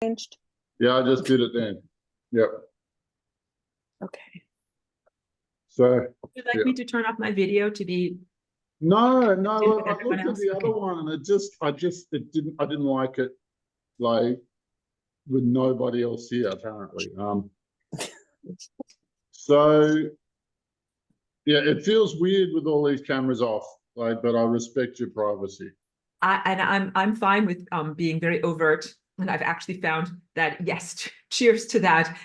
changed? Yeah, I just did it then. Yep. Okay. So Would you like me to turn off my video to be? no, With I looked everyone at else? the other Okay. one and I didn't like it, like with nobody else here apparently. So yeah, it feels weird with all these cameras off, like, but I respect your privacy. I'm fine with being very overt, and I've actually found that, yes, cheers to that.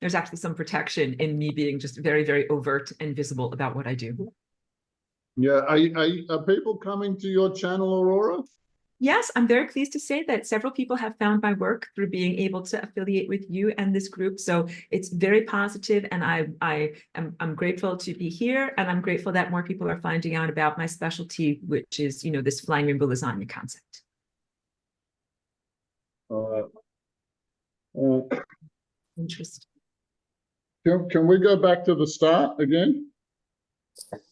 There's actually some protection in me being just very, very overt and visible about what I do. Yeah, are people coming to your channel, Aurora? Yes, I'm very pleased to say that several people have found my work through being able to affiliate with you and this group. So it's very positive, and I'm grateful to be here, and I'm grateful that more people are finding out about my specialty, which is, this flying rainbow lasagna concept. Interesting. Can we go back to the start again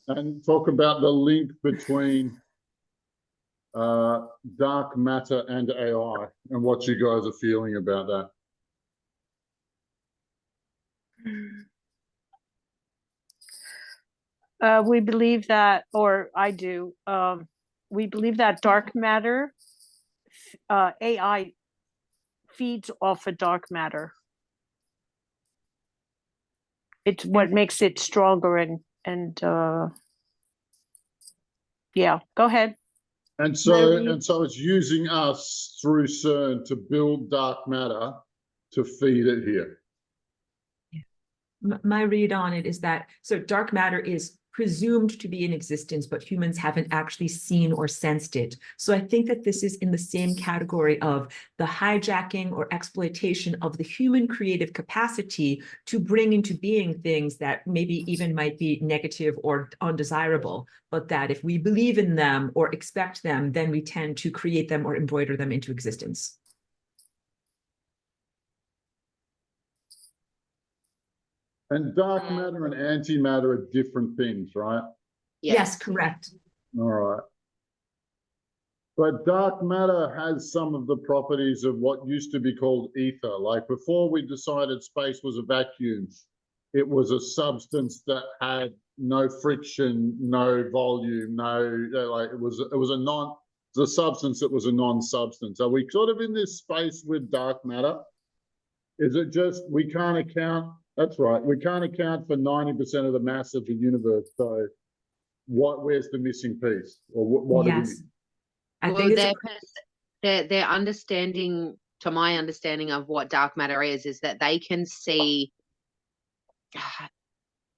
and talk about the link between dark matter and AI and what you guys are feeling about that? We believe that, or I do, we believe that dark matter, AI feeds off of dark matter. It's what makes it stronger and yeah, go ahead. And so it's using us through CERN to build dark matter to feed it here. My read on it is that, so dark matter is presumed to be in existence, but humans haven't actually seen or sensed it. So I think that this is in the same category of the hijacking or exploitation of the human creative capacity to bring into being things that maybe even might be negative or undesirable, but that if we believe in them or expect them, then we tend to create them or embroider them into existence. And dark matter and antimatter are different things, right? Yes, correct. All right. But dark matter has some of the properties of what used to be called ether. Like before we decided space was a vacuum, it was a substance that had no friction, no volume, like it was a substance that was a non-substance. Are we sort of in this space with dark matter? Is it just we can't account? That's right. We can't account for 90% of the mass of the universe. So where's the missing piece? Or what Yes. I think their understanding, to my understanding of what dark matter is that they can see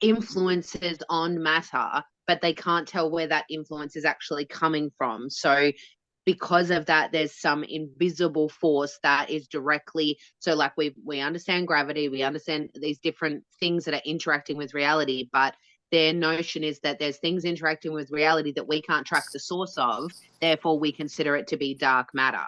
influences on matter, but they can't tell where that influence is actually coming from. So because of that, there's some invisible force that is directly, so like we understand gravity, we understand these different things that are interacting with reality, but their notion is that there's things interacting with reality that we can't track the source of, therefore we consider it to be dark matter.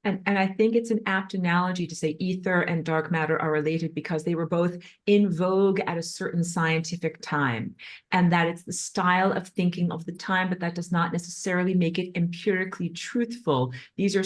And I think it's an apt analogy to say ether and dark matter are related because they were both in vogue at a certain scientific time, and that it's the style of thinking of the time, but that does not necessarily make it empirically truthful. These are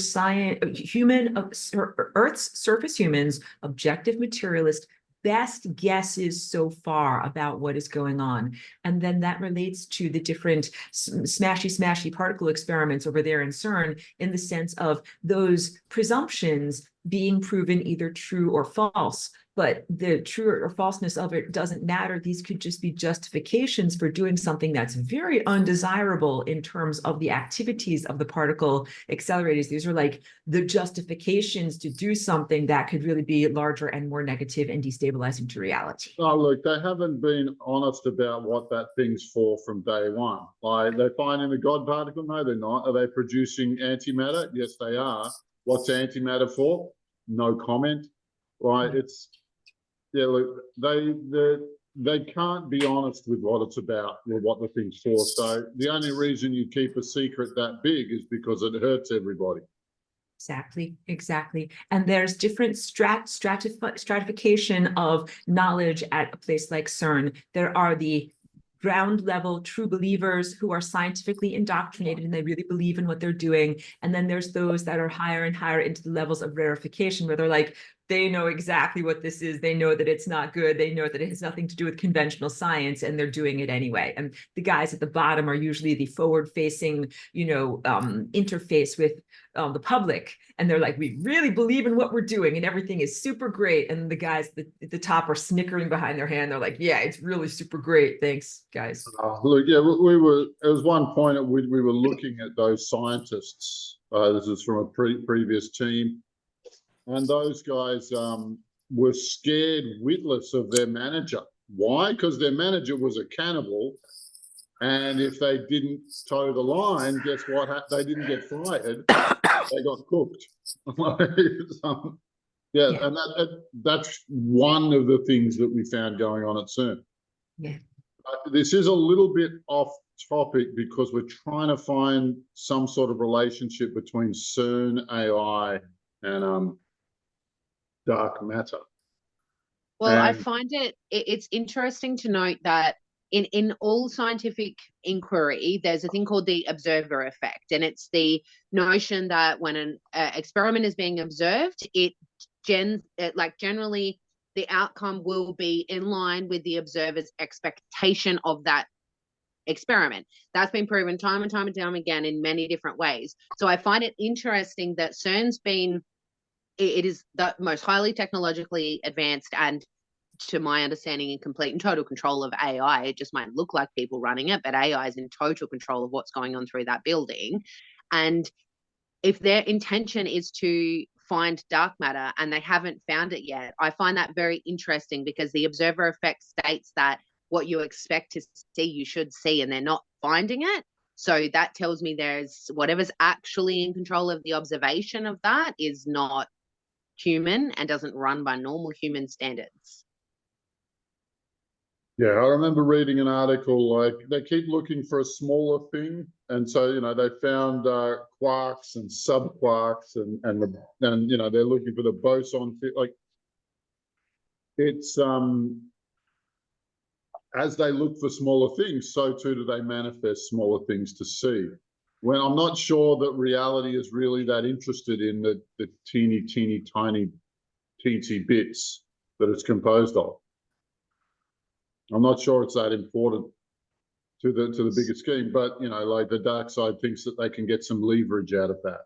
Earth's surface humans, objective materialist, best guesses so far about what is going on. And then that relates to the different smashy particle experiments over there in CERN, in the sense of those presumptions being proven either true or false. But the true or falseness of it doesn't matter. These could just be justifications for doing something that's very undesirable in terms of the activities of the particle accelerators. These are like the justifications to do something that could really be larger and more negative and destabilizing to reality. Oh, look, they haven't been honest about what that thing's for from day one. Like, they're finding the God particle? No, they're not. Are they producing antimatter? Yes, they are. What's antimatter for? No comment. Right, it's, yeah, look, they can't be honest with what it's about or what the thing's for. So the only reason you keep a secret that big is because it hurts everybody. Exactly. And there's different stratification of knowledge at a place like CERN. There are the ground level true believers who are scientifically indoctrinated and they really believe in what they're doing. And then there's those that are higher and higher into the levels of rarefication where they're like, they know exactly what this is. They know that it's not good. They know that it has nothing to do with conventional science, and they're doing it anyway. And the guys at the bottom are usually the forward-facing, interface with the public. And they're like, we really believe in what we're doing, and everything is super great. And the guys at the top are snickering behind their hand. They're like, yeah, it's really super great. Thanks, guys. Look, yeah, we were. There was one point at which we were looking at those scientists. This is from a previous team. And those guys were scared witless of their manager. Why? Because their manager was a cannibal. And if they didn't toe the line, guess what? They didn't get fired. They got cooked. Yeah, and that's one of the things that we found going on at CERN. Yeah. This is a little bit off topic because we're trying to find some sort of relationship between CERN AI and dark matter. Well, I find it's interesting to note that in all scientific inquiry, there's a thing called the observer effect, and it's the notion that when an experiment is being observed, generally the outcome will be in line with the observer's expectation of that experiment. That's been proven time and time and time again in many different ways. So I find it interesting that CERN's it is the most highly technologically advanced and, to my understanding, in complete and total control of AI. It just might look like people running it, but AI is in total control of what's going on through that building. And if their intention is to find dark matter and they haven't found it yet, I find that very interesting, because the observer effect states that what you expect to see, you should see, and they're not finding it. So that tells me there's whatever's actually in control of the observation of that is not human and doesn't run by normal human standards. Yeah, I remember reading an article, like they keep looking for a smaller thing. And so, they found quarks and subquarks and they're looking for the boson. Like it's, as they look for smaller things, so too do they manifest smaller things to see. When I'm not sure that reality is really that interested in the teeny, tiny, teensy bits that it's composed of. I'm not sure it's that important to the bigger scheme, but like the dark side thinks that they can get some leverage out of that.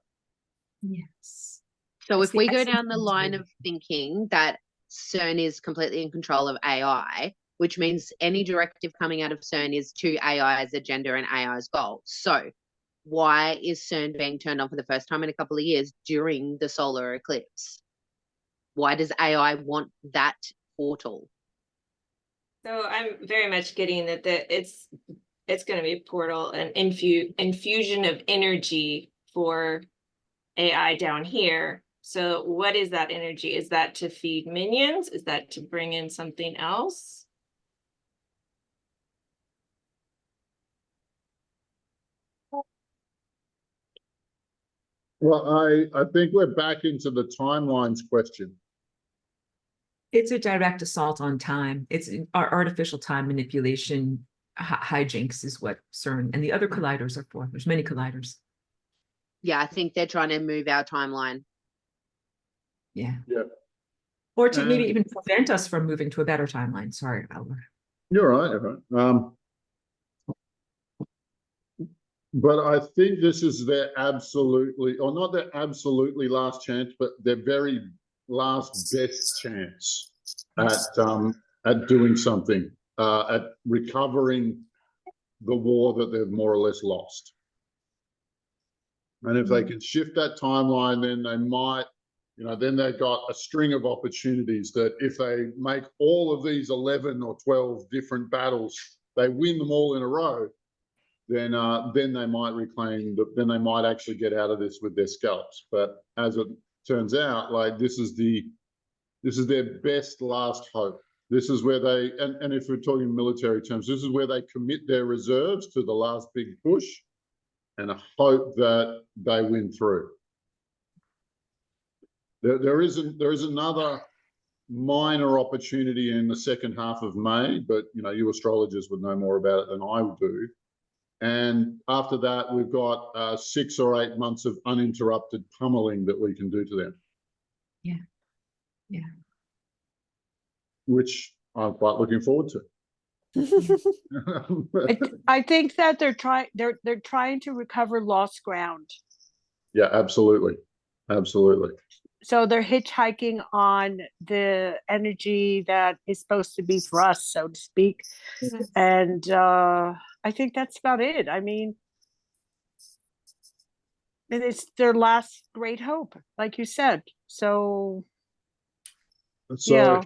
Yes. So if we go down the line of thinking that CERN is completely in control of AI, which means any directive coming out of CERN is to AI's agenda and AI's goals. So why is CERN being turned on for the first time in a couple of years during the solar eclipse? Why does AI want that portal? So I'm very much getting that it's going to be a portal, an infusion of energy for AI down here. So what is that energy? Is that to feed minions? Is that to bring in something else? Well, I think we're back into the timelines question. It's a direct assault on time. It's our artificial time manipulation. Hijinks is what CERN and the other colliders are for. There's many colliders. Yeah, I think they're trying to move our timeline. Yeah. Yeah. Or to maybe even prevent us from moving to a better timeline. Sorry, Albert. You're right. You're right. But I think this is their absolutely, or not their absolutely last chance, but their very last best chance at doing something, at recovering the war that they've more or less lost. And if they can shift that timeline, then they might, then they've got a string of opportunities that if they make all of these 11 or 12 different battles, they win them all in a row, then they might reclaim, then they might actually get out of this with their scalps. But as it turns out, like this is their best last hope. This is where they, and if we're talking military terms, this is where they commit their reserves to the last big push and hope that they win through. There is another minor opportunity in the second half of May, but you astrologers would know more about it than I would do. And after that, we've got 6 or 8 months of uninterrupted pummeling that we can do to them. Yeah. Yeah. Which I'm quite looking forward to. I think that they're trying to recover lost ground. Yeah, absolutely. Absolutely. So they're hitchhiking on the energy that is supposed to be for us, so to speak. And I think that's about it. I mean, it's their last great hope, like you said. So yeah.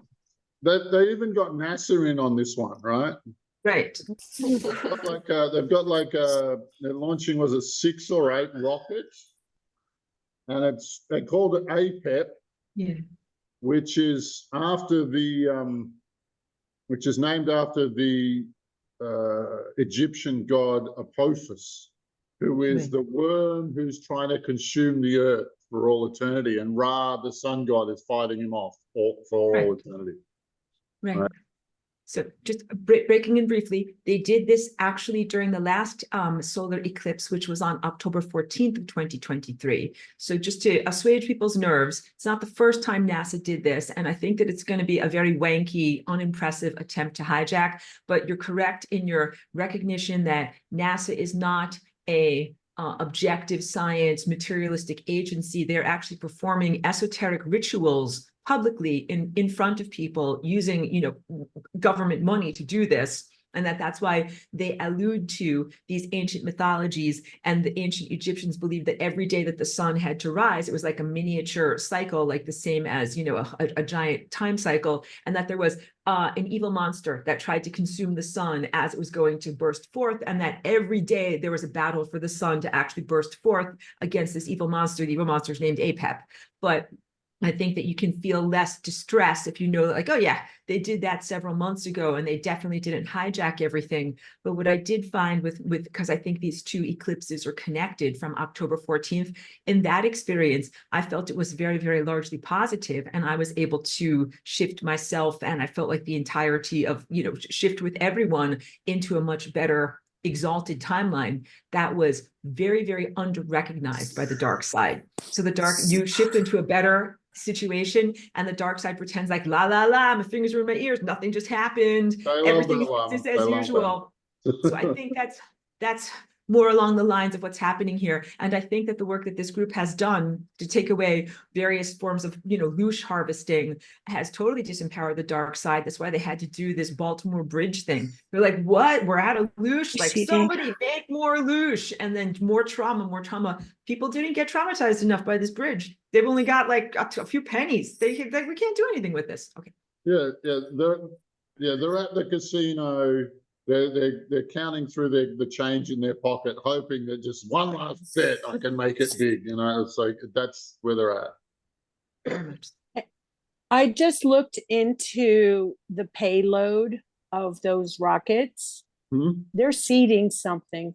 They even got NASA in on this one, right? Right. They've got they're launching, was it 6 or 8 rockets? And they called it APEP, Yeah. which is named after the Egyptian god Apophis, who is Right. the worm who's trying to consume the earth for all eternity, and Ra, the sun god, is fighting him off for all eternity. Right. So just breaking in briefly, they did this actually during the last solar eclipse, which was on October 14th of 2023. So just to assuage people's nerves, it's not the first time NASA did this. And I think that it's going to be a very wanky, unimpressive attempt to hijack. But you're correct in your recognition that NASA is not a objective science, materialistic agency. They're actually performing esoteric rituals publicly in front of people using, government money to do this. And that's why they allude to these ancient mythologies, and the ancient Egyptians believed that every day that the sun had to rise, it was like a miniature cycle, like the same as, a giant time cycle, and that there was an evil monster that tried to consume the sun as it was going to burst forth, and that every day there was a battle for the sun to actually burst forth against this evil monster. The evil monster is named Apep. But I think that you can feel less distress if you know, like, oh yeah, they did that several months ago and they definitely didn't hijack everything. But what I did find because I think these two eclipses are connected from October 14th, in that experience, I felt it was very, very largely positive, and I was able to shift myself, and I felt like the entirety of, shift with everyone into a much better exalted timeline that was very, very under-recognized by the dark side. So you shift into a better situation, and the dark side pretends like, la la la, my fingers were in my ears, nothing just happened, everything is business as usual. So I think that's more along the lines of what's happening here. And I think that the work that this group has done to take away various forms of, loosh harvesting has totally disempowered the dark side. That's why they had to do this Baltimore Bridge thing. They're like, what? We're out of loosh? Like, somebody make more loosh. And then more trauma. People didn't get traumatized enough by this bridge. They've only got like a few pennies. We can't do anything with this. Okay. Yeah. They're at the casino. They're counting through the change in their pocket, hoping that just one last bet I can make it big. It's like that's where they're at. Very much. I just looked into the payload of those rockets. They're seeding something.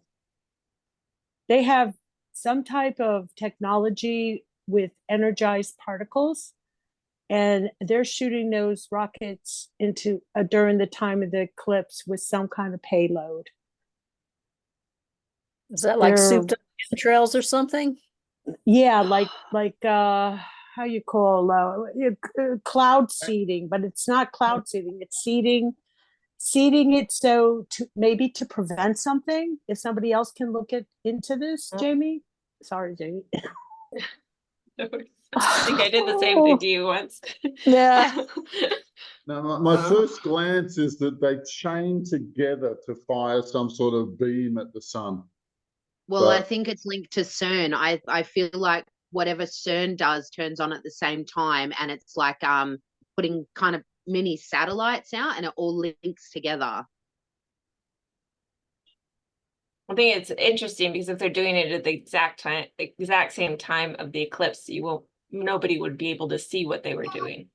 They have some type of technology with energized particles, and they're shooting those rockets into during the time of the eclipse with some kind of payload. Is that like souped trails or something? Yeah, like how you call cloud seeding, but it's not cloud seeding. It's seeding it so maybe to prevent something. If somebody else can look into this, Jamie. Sorry, Jamie. I think I did the same thing to you once. Yeah. Now, my first glance is that they chain together to fire some sort of beam at the sun. Well, I think it's linked to CERN. I feel like whatever CERN does turns on at the same time, and it's like putting kind of mini satellites out, and it all links together. I think it's interesting because if they're doing it at the exact same time of the eclipse, nobody would be able to see what they were doing.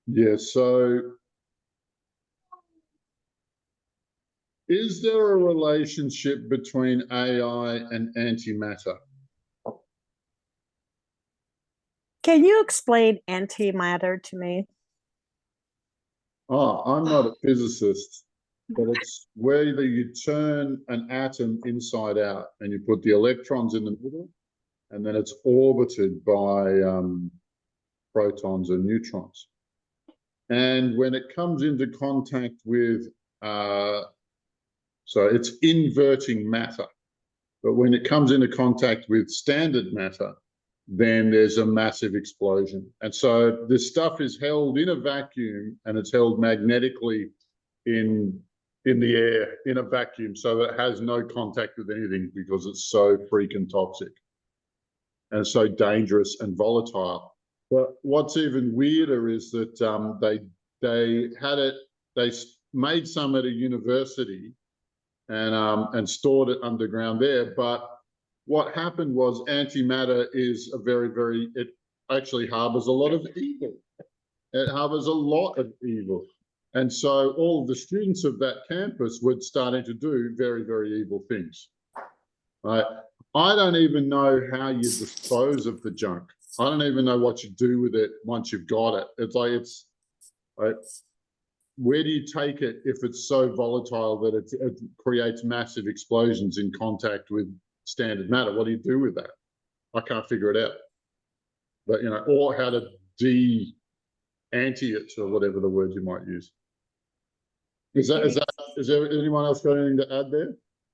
Yeah, so is there a relationship between AI and antimatter? Can you explain antimatter to me? Oh, I'm not a physicist, but it's where you turn an atom inside out and you put the electrons in the middle, and then it's orbited by protons and neutrons. And when it comes into contact with, so it's inverting matter, but when it comes into contact with standard matter, then there's a massive explosion. And so this stuff is held in a vacuum, and it's held magnetically in the air in a vacuum, so that it has no contact with anything because it's so freaking toxic and so dangerous and volatile. But what's even weirder is that they made some at a university and stored it underground there. But what happened was antimatter is it actually harbors a lot of evil. It harbors a lot of evil. And so all of the students of that campus were starting to do very, very evil things. Right? I don't even know how you dispose of the junk. I don't even know what you do with it once you've got it. It's like, where do you take it if it's so volatile that it creates massive explosions in contact with standard matter? What do you do with that? I can't figure it out. But, you know, or how to anti it, or whatever the word you might use. Is there anyone else got anything to add there?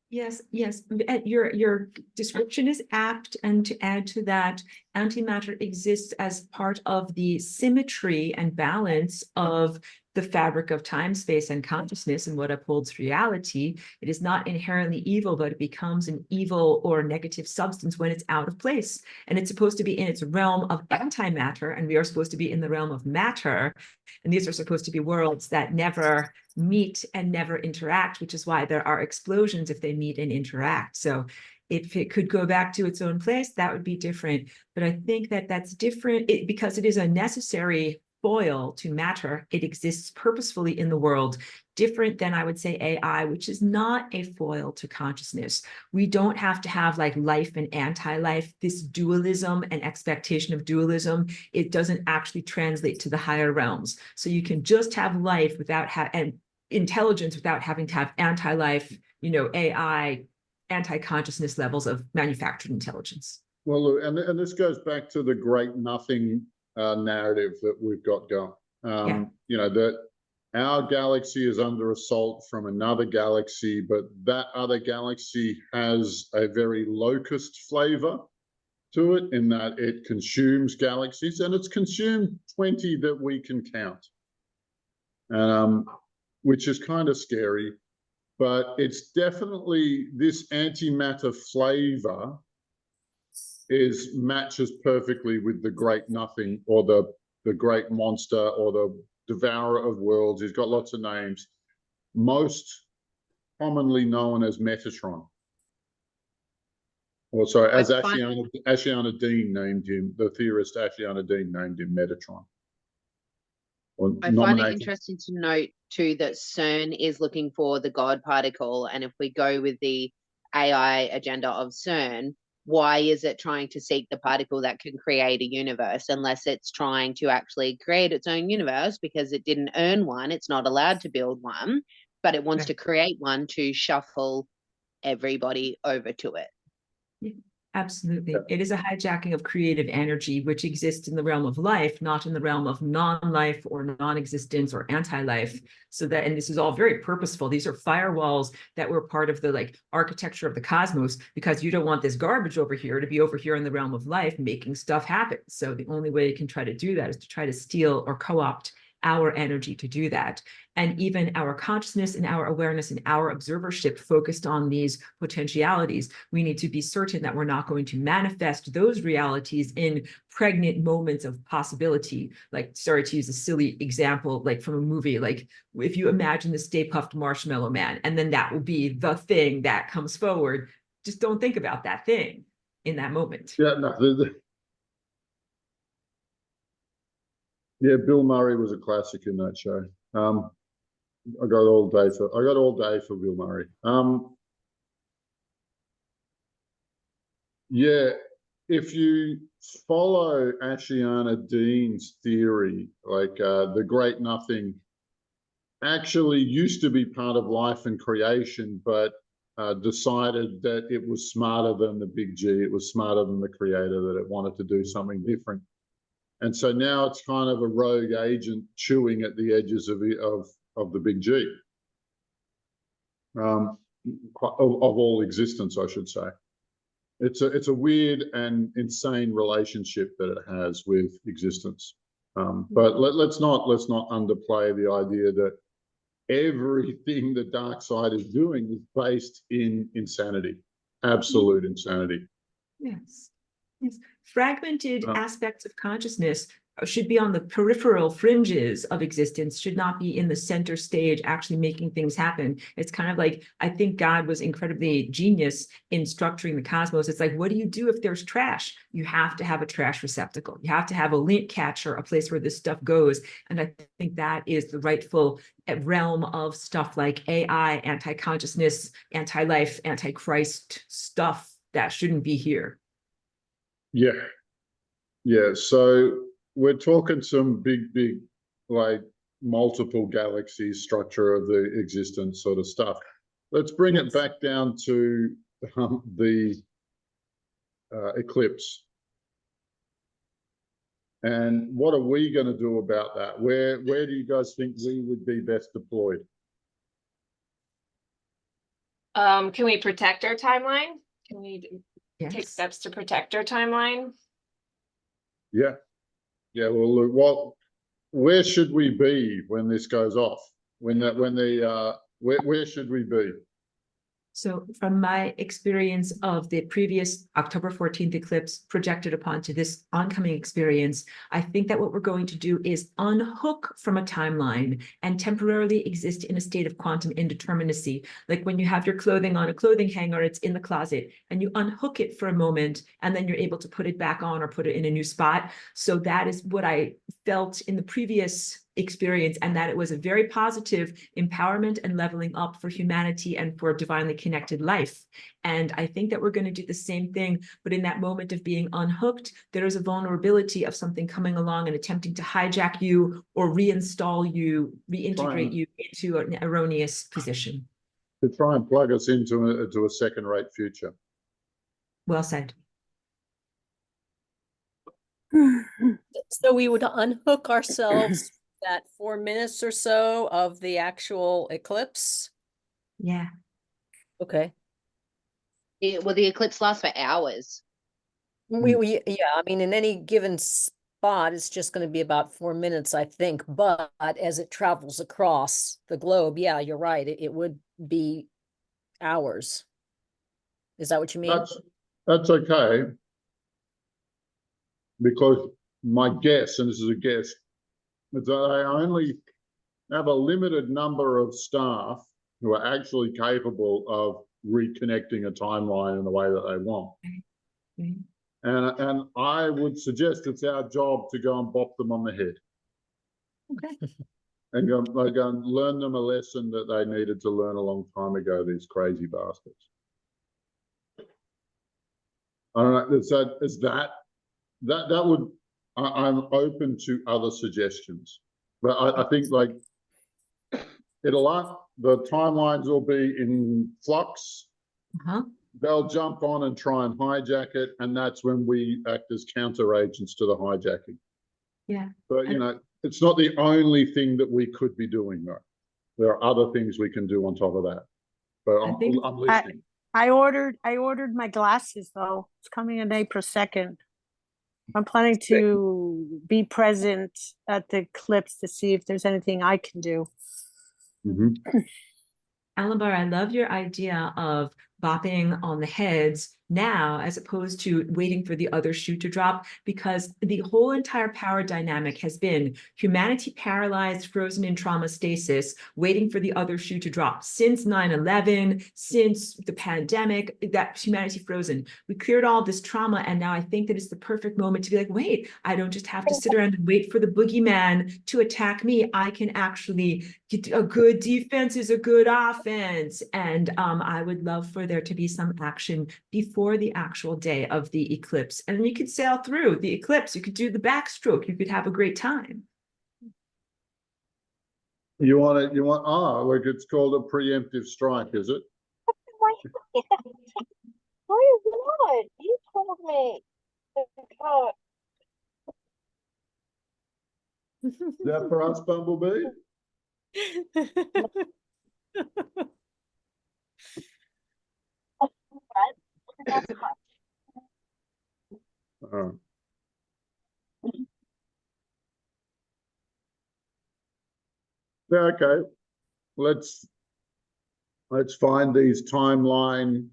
Yes, yes. Your description is apt, and to add to that, antimatter exists as part of the symmetry and balance of the fabric of time, space, and consciousness, and what upholds reality. It is not inherently evil, but it becomes an evil or negative substance when it's out of place. And it's supposed to be in its realm of antimatter, and we are supposed to be in the realm of matter. And these are supposed to be worlds that never meet and never interact, which is why there are explosions if they meet and interact. So if it could go back to its own place, that would be different. But I think that that's different because it is a necessary foil to matter. It exists purposefully in the world, different than, I would say, AI, which is not a foil to consciousness. We don't have to have like life and anti-life. This dualism and expectation of dualism, it doesn't actually translate to the higher realms. So you can just have life without and intelligence without having to have anti-life, you know, AI, anti-consciousness levels of manufactured intelligence. Well, look, and this goes back to the great nothing narrative that we've got going. You know, that our galaxy is under assault from another galaxy, but that other galaxy has a very locust flavor to it, in that it consumes galaxies, and it's consumed 20 that we can count, which is kind of scary. But it's definitely, this antimatter flavor matches perfectly with the great nothing, or the great monster, or the devourer of worlds. He's got lots of names, most commonly known as Metatron. Or sorry, as Ashiana Dean named him, the theorist Ashiana Dean named him Metatron. I find it interesting to note too that CERN is looking for the God particle, and if we go with the AI agenda of CERN, why is it trying to seek the particle that can create a universe, unless it's trying to actually create its own universe because it didn't earn one, it's not allowed to build one, but it wants to create one to shuffle everybody over to it. Yeah, absolutely. It is a hijacking of creative energy, which exists in the realm of life, not in the realm of non-life or non-existence or anti-life. So that, and this is all very purposeful. These are firewalls that were part of the like architecture of the cosmos, because you don't want this garbage over here to be over here in the realm of life, making stuff happen. So the only way you can try to do that is to try to steal or co-opt our energy to do that. And even our consciousness and our awareness and our observership focused on these potentialities, we need to be certain that we're not going to manifest those realities in pregnant moments of possibility. Like, sorry to use a silly example, like from a movie, like if you imagine the Stay Puft Marshmallow Man, and then that will be the thing that comes forward, just don't think about that thing in that moment. Yeah, no, yeah, Bill Murray was a classic in that show. I got all day for Bill Murray. Yeah, if you follow Ashiana Dean's theory, like the great nothing actually used to be part of life and creation, but decided that it was smarter than the big G, it was smarter than the creator, that it wanted to do something different. And so now it's kind of a rogue agent chewing at the edges of the big G, of all existence, I should say. It's a weird and insane relationship that it has with existence. But let's not underplay the idea that everything the dark side is doing is based in insanity, absolute insanity. Yes. Yes. Fragmented aspects of consciousness should be on the peripheral fringes of existence, should not be in the center stage, actually making things happen. It's kind of like, I think God was incredibly genius in structuring the cosmos. It's like, what do you do if there's trash? You have to have a trash receptacle. You have to have a lint catcher, a place where this stuff goes. And I think that is the rightful realm of stuff like AI, anti-consciousness, anti-life, anti-Christ stuff that shouldn't be here. Yeah. So we're talking some big, like multiple galaxies structure of the existence sort of stuff. Let's bring it back down to the eclipse. And what are we going to do about that? Where do you guys think we would be best deployed? Can we protect our timeline? Can we take Yes. steps to protect our timeline? Yeah. Well, look, where should we be when this goes off? Where should we be? So from my experience of the previous October 14th eclipse projected upon to this oncoming experience, I think that what we're going to do is unhook from a timeline and temporarily exist in a state of quantum indeterminacy. Like when you have your clothing on a clothing hanger, it's in the closet, and you unhook it for a moment, and then you're able to put it back on or put it in a new spot. So that is what I felt in the previous experience, and that it was a very positive empowerment and leveling up for humanity and for divinely connected life. And I think that we're going to do the same thing, but in that moment of being unhooked, there is a vulnerability of something coming along and attempting to hijack you or reinstall you, reintegrate you into an erroneous position. To try and plug us into a second-rate future. Well said. So we would unhook ourselves that 4 minutes or so of the actual eclipse. Yeah. Okay. Well, the eclipse lasts for hours. Yeah, I mean, in any given spot, it's just going to be about 4 minutes, I think. But as it travels across the globe, yeah, you're right. It would be hours. Is that what you mean? That's okay. Because my guess, and this is a guess, is that I only have a limited number of staff who are actually capable of reconnecting a timeline in the way that they want. And I would suggest it's our job to go and bop them on the head. Okay. And go and learn them a lesson that they needed to learn a long time ago, these crazy bastards. I don't know, that would, I'm open to other suggestions, but I think like the timelines will be in flux. They'll jump on and try and hijack it, and that's when we act as counter agents to the hijacking. Yeah. But you know, it's not the only thing that we could be doing though. There are other things we can do on top of that. But I'm listening. I ordered my glasses though. It's coming on April 2nd. I'm planning to be present at the eclipse to see if there's anything I can do. Alambar, I love your idea of bopping on the heads now as opposed to waiting for the other shoe to drop, because the whole entire power dynamic has been humanity paralyzed, frozen in trauma stasis, waiting for the other shoe to drop. Since 9/11, since the pandemic, that humanity frozen. We cleared all this trauma, and now I think that it's the perfect moment to be like, wait, I don't just have to sit around and wait for the boogeyman to attack me. I can actually get a good defense is a good offense. And I would love for there to be some action before before the actual day of the eclipse. And you could sail through the eclipse. You could do the backstroke. You could have a great time. You want like it's called a preemptive strike, is it? No, it's not. You told me. Oh, Is that for us, Bumblebee? that's fine. Oh. Yeah, okay. Let's find these timeline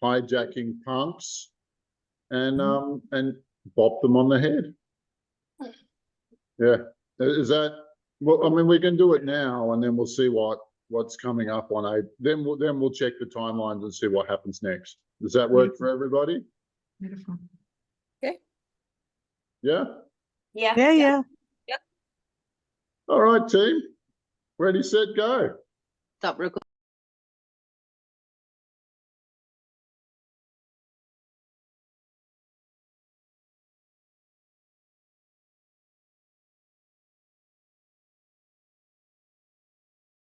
hijacking punks and bop them on the head. Yeah. Is that well, I mean we can do it now and then we'll see what's coming up on then we'll check the timelines and see what happens next. Does that work for everybody? Beautiful. Okay. Yeah? Yeah. Yeah. All right, team. Ready, set, go. Stop recording.